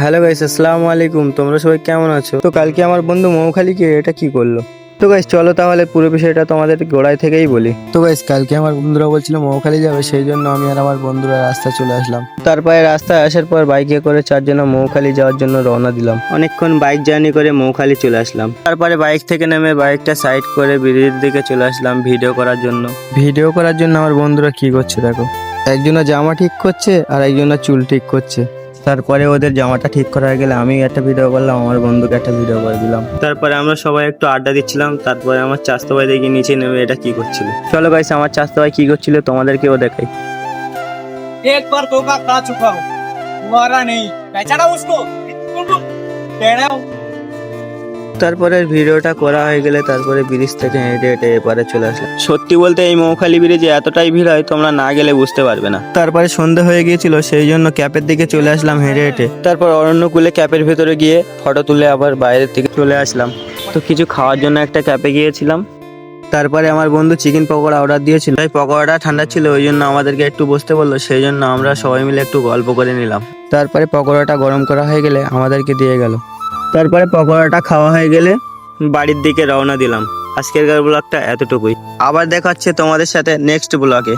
Hello guys, আসসালামু আলাইকুম। তোমরা সবাই কেমন আছো? তো কালকে আমার বন্ধু মৌখালিকে এটা কি করলো? তো গাইস চলো তাহলে পুরো বিষয়টা তোমাদের গোড়ায় থেকেই বলি। তো গাইস কালকে আমার বন্ধুরা বলছিল মৌখালি যাবে, সেই জন্য আমি আর আমার বন্ধুরা রাস্তায় চলে আসলাম। তারপরে রাস্তায় আসার পর বাইকে করে চারজন মৌখালি যাওয়ার জন্য রওনা দিলাম। অনেকক্ষণ বাইক জার্নি করে মৌখালি চলে আসলাম। তারপরে বাইক থেকে নেমে বাইকটা সাইড করে ব্রিজের দিকে চলে আসলাম ভিডিও করার জন্য। ভিডিও করার জন্য আমার বন্ধুরা কি করছে দেখো, একজনের জামা ঠিক করছে আর একজনের চুল ঠিক করছে। তারপরে ওদের জামাটা ঠিক করা হয়ে গেলে আমি একটা ভিডিও করলাম, আমার বন্ধুকে একটা ভিডিও করে দিলাম। তারপরে আমরা সবাই একটু আড্ডা দিচ্ছিলাম। তারপরে আমার চাচাতো ভাই দেখি নিচে নেমে এটা কি করছিল। চলো গাইস, আমার চাচাতো ভাই কি করছিল তোমাদেরকেও দেখাই। एक बार धोखा खा चुका हूँ, दोबारा नहीं। पहचाना उसको? टेढ़ा हूँ। তারপরে ভিডিওটা করা হয়ে গেলে তারপরে ব্রিজ থেকে হেঁটে হেঁটে এপারে চলে আসলাম। সত্যি বলতে এই মৌখালি ব্রিজে এতটাই ভিড় হয় তোমরা না গেলে বুঝতে পারবে না। তারপরে সন্ধ্যা হয়ে গিয়েছিল, সেই জন্য ক্যাপের দিকে চলে আসলাম হেঁটে হেঁটে। তারপর অরণ্যকুলে ক্যাপের ভেতরে গিয়ে ফটো তুলে আবার বাইরের থেকে চলে আসলাম। তো কিছু খাওয়ার জন্য একটা ক্যাপে গিয়েছিলাম। তারপরে আমার বন্ধু চিকেন পকোড়া অর্ডার দিয়েছিল, তাই পকোড়াটা ঠান্ডা ছিল, ওই জন্য আমাদেরকে একটু বসতে বললো, সেই জন্য আমরা সবাই মিলে একটু গল্প করে নিলাম। তারপরে পকোড়াটা গরম করা হয়ে গেলে আমাদেরকে দিয়ে গেল। তারপরে পকোড়াটা খাওয়া হয়ে গেলে বাড়ির দিকে রওনা দিলাম। আজকের ব্লগটা এতটুকুই, আবার দেখা হচ্ছে তোমাদের সাথে নেক্সট ব্লগে।